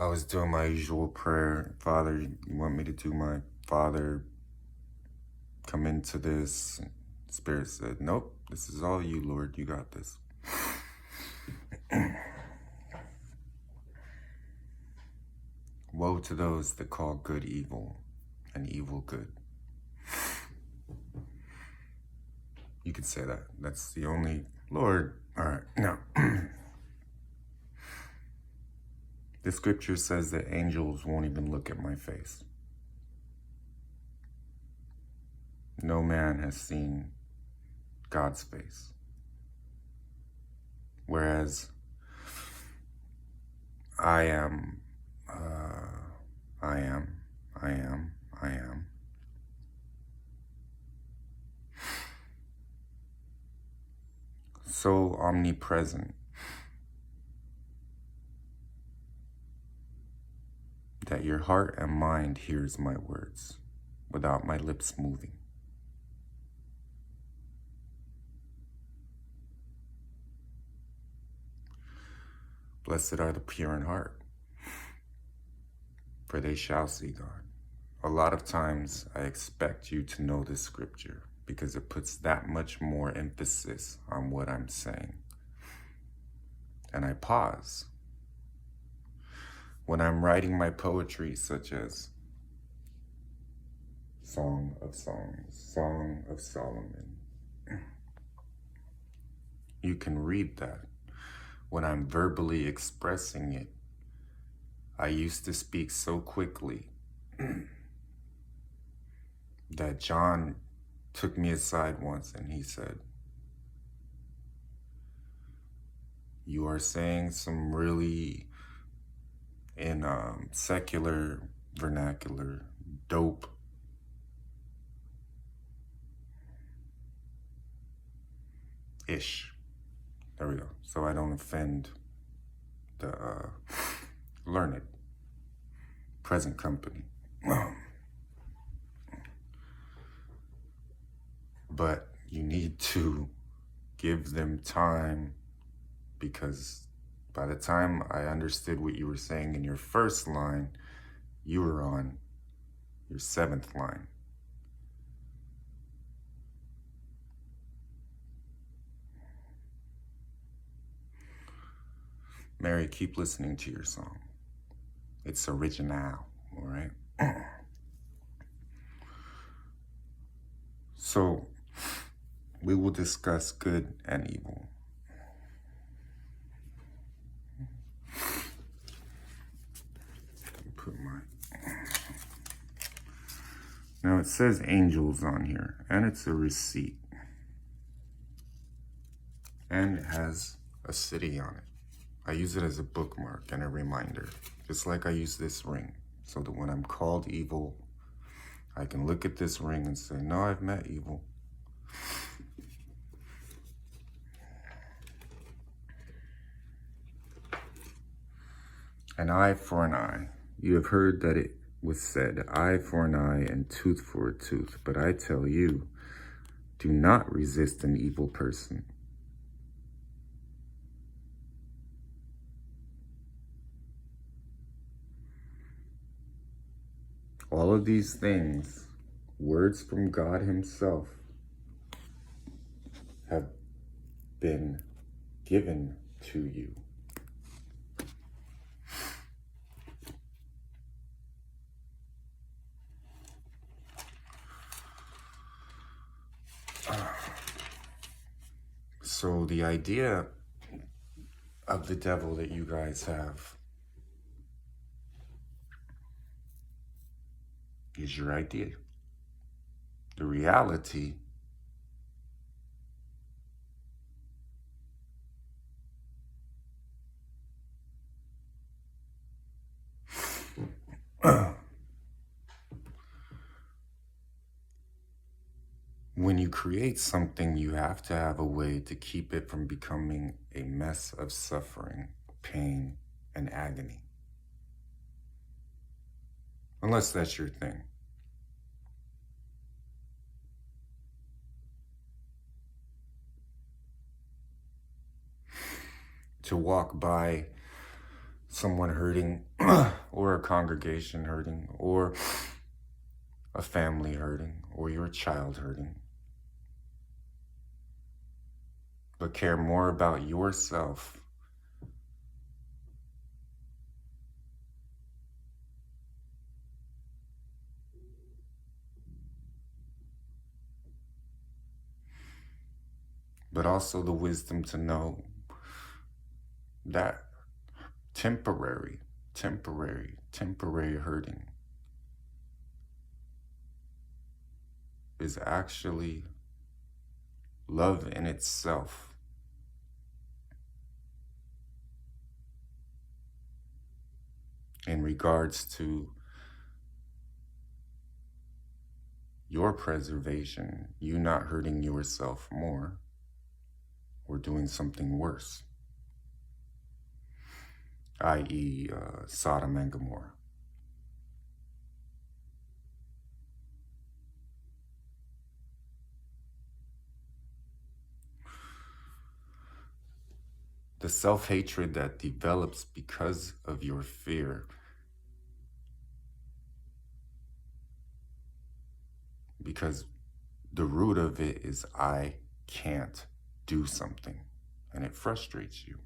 I was doing my usual prayer. Father, you want me to do my Father, come into this. Spirit said, nope, this is all you, Lord. You got this. Woe to those that call good evil and evil good. You could say that. That's the only Lord. All right, now. The scripture says that angels won't even look at my face. No man has seen God's face. Whereas I am so omnipresent that your heart and mind hears my words without my lips moving. Blessed are the pure in heart, for they shall see God. A lot of times I expect you to know this scripture because it puts that much more emphasis on what I'm saying. And I pause. When I'm writing my poetry, such as Song of Songs, Song of Solomon, you can read that. When I'm verbally expressing it, I used to speak so quickly that John took me aside once and he said, you are saying some really, in secular vernacular, dope-ish. There we go. So I don't offend the learned present company. But you need to give them time, because by the time I understood what you were saying in your first line, you were on your seventh line. Mary, keep listening to your song. It's original, all right? So, we will discuss good and evil. Now it says angels on here, and it's a receipt. And it has a city on it. I use it as a bookmark and a reminder, just like I use this ring, so that when I'm called evil, I can look at this ring and say, no, I've met evil. An eye for an eye. You have heard that it was said, eye for an eye and tooth for a tooth. But I tell you, do not resist an evil person. All of these things, words from God himself, have been given to you. So the idea of the devil that you guys have is your idea. The reality when you create something, you have to have a way to keep it from becoming a mess of suffering, pain, and agony. Unless that's your thing. To walk by someone hurting, or a congregation hurting, or a family hurting, or your child hurting, but care more about yourself but also the wisdom to know that temporary hurting is actually love in itself. In regards to your preservation, you not hurting yourself more or doing something worse, i.e., Sodom and Gomorrah. The self-hatred that develops because of your fear, because the root of it is I can't do something, and it frustrates you.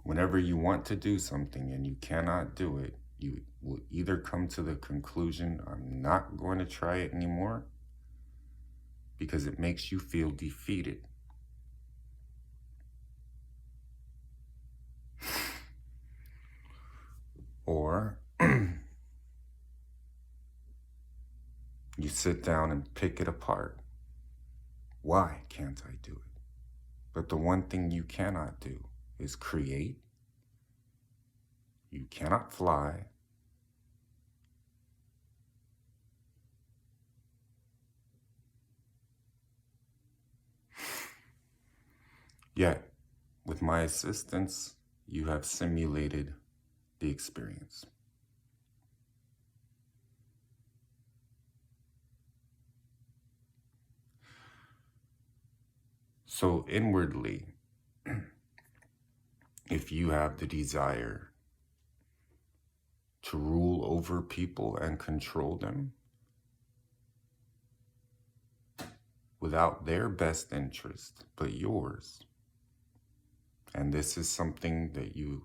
Whenever you want to do something and you cannot do it, you will either come to the conclusion, I'm not going to try it anymore, because it makes you feel defeated. Or you sit down and pick it apart. Why can't I do it? But the one thing you cannot do is create. You cannot fly. Yet, with my assistance, you have simulated the experience. So inwardly, if you have the desire to rule over people and control them without their best interest, but yours, and this is something that you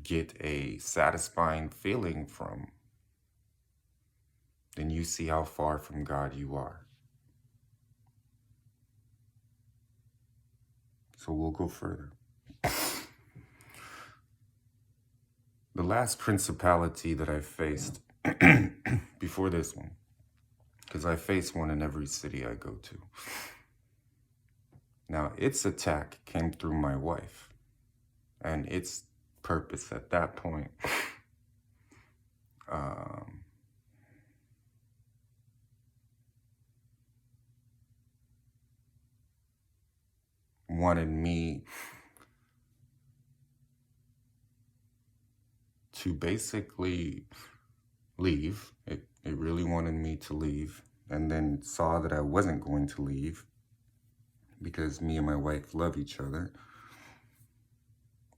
get a satisfying feeling from, then you see how far from God you are. So we'll go further. The last principality that I faced before this one, because I face one in every city I go to. Now, its attack came through my wife, and its purpose at that point wanted me to basically leave. It really wanted me to leave, and then saw that I wasn't going to leave because me and my wife love each other.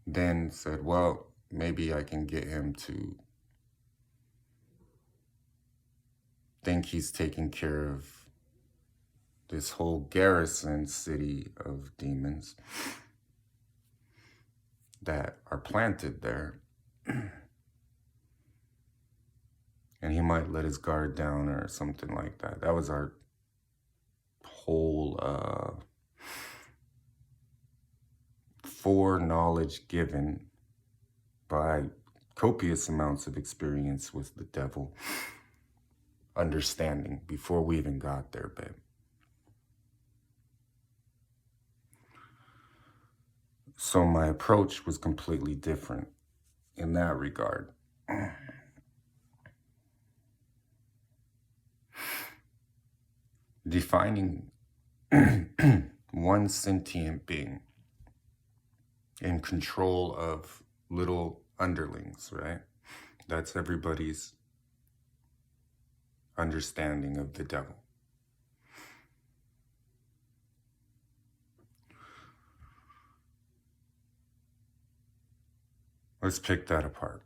Then said, well, maybe I can get him to think he's taking care of this whole garrison city of demons that are planted there. And he might let his guard down or something like that. That was our whole foreknowledge given by copious amounts of experience with the devil, understanding before we even got there, babe. So my approach was completely different in that regard. Defining one sentient being in control of little underlings, right? That's everybody's understanding of the devil. Let's pick that apart.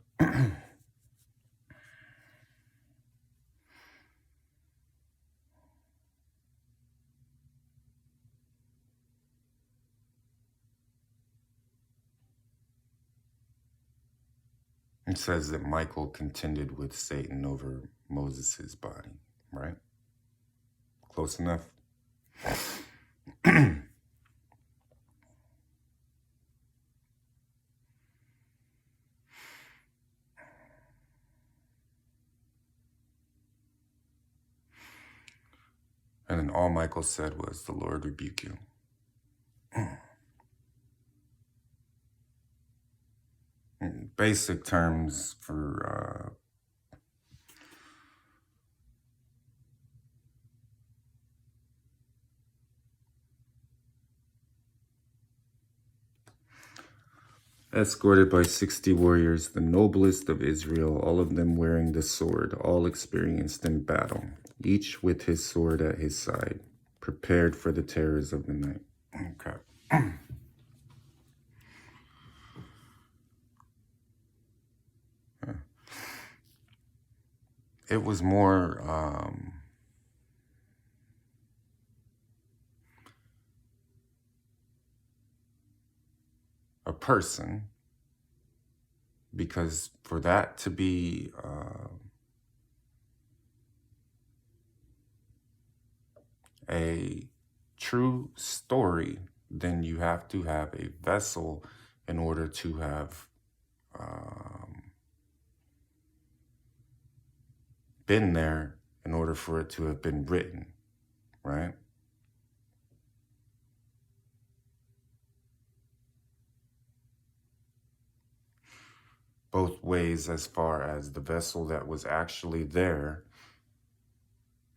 It says that Michael contended with Satan over Moses' body, right? Close enough? And then all Michael said was, "The Lord rebuke you." In basic terms for escorted by 60 warriors, the noblest of Israel, all of them wearing the sword, all experienced in battle, each with his sword at his side, prepared for the terrors of the night. Okay. It was more a person, because for that to be a true story, then you have to have a vessel in order to have been there, in order for it to have been written, right? Both ways, as far as the vessel that was actually there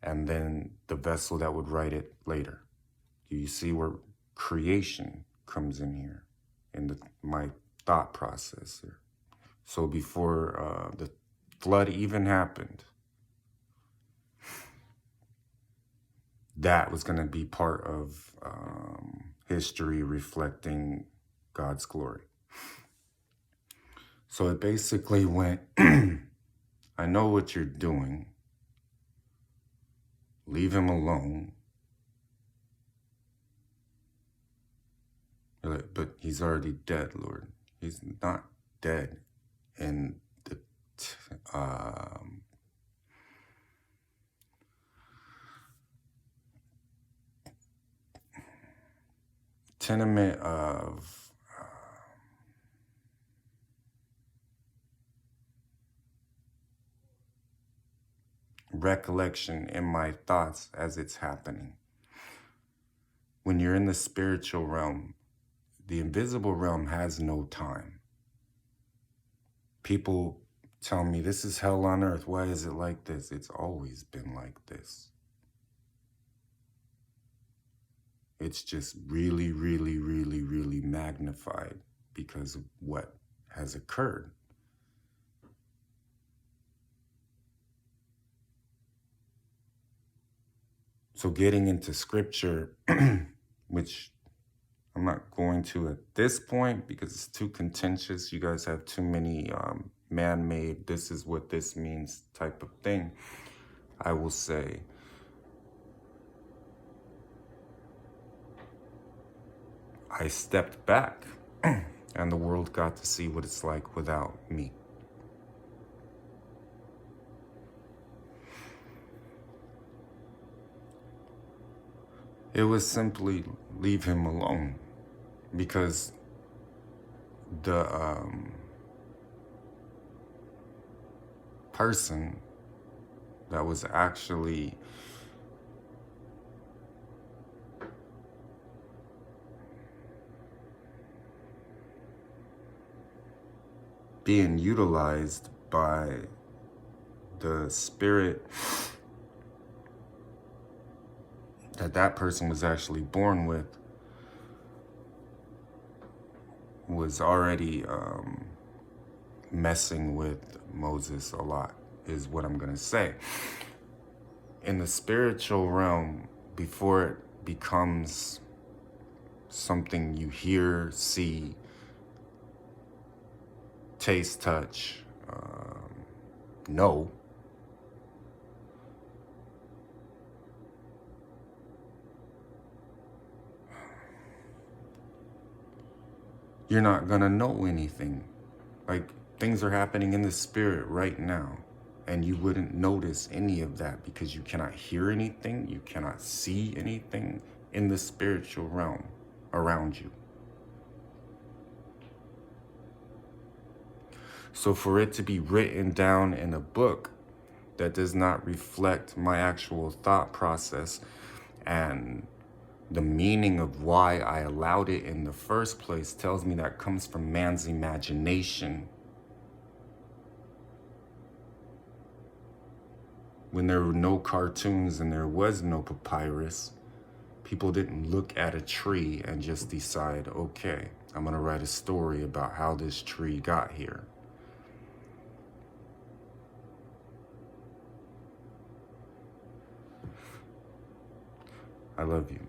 and then the vessel that would write it later. Do you see where creation comes in here in my thought process here? So before the flood even happened, that was going to be part of history reflecting God's glory. So it basically went, I know what you're doing. Leave him alone. But he's already dead, Lord. He's not dead. And the tenement of recollection in my thoughts as it's happening. When you're in the spiritual realm, the invisible realm has no time. People tell me, this is hell on earth. Why is it like this? It's always been like this. It's just really, really, really, really magnified because of what has occurred. So getting into scripture, which I'm not going to at this point because it's too contentious. You guys have too many man-made, this is what this means type of thing. I will say, I stepped back and the world got to see what it's like without me. It was simply leave him alone, because the person that was actually being utilized by the spirit that person was actually born with was already messing with Moses a lot, is what I'm gonna say. In the spiritual realm, before it becomes something you hear, see, taste, touch, know. You're not gonna know anything. Like, things are happening in the spirit right now, and you wouldn't notice any of that because you cannot hear anything, you cannot see anything in the spiritual realm around you. So for it to be written down in a book that does not reflect my actual thought process and the meaning of why I allowed it in the first place tells me that comes from man's imagination. When there were no cartoons and there was no papyrus, people didn't look at a tree and just decide, okay, I'm gonna write a story about how this tree got here. I love you.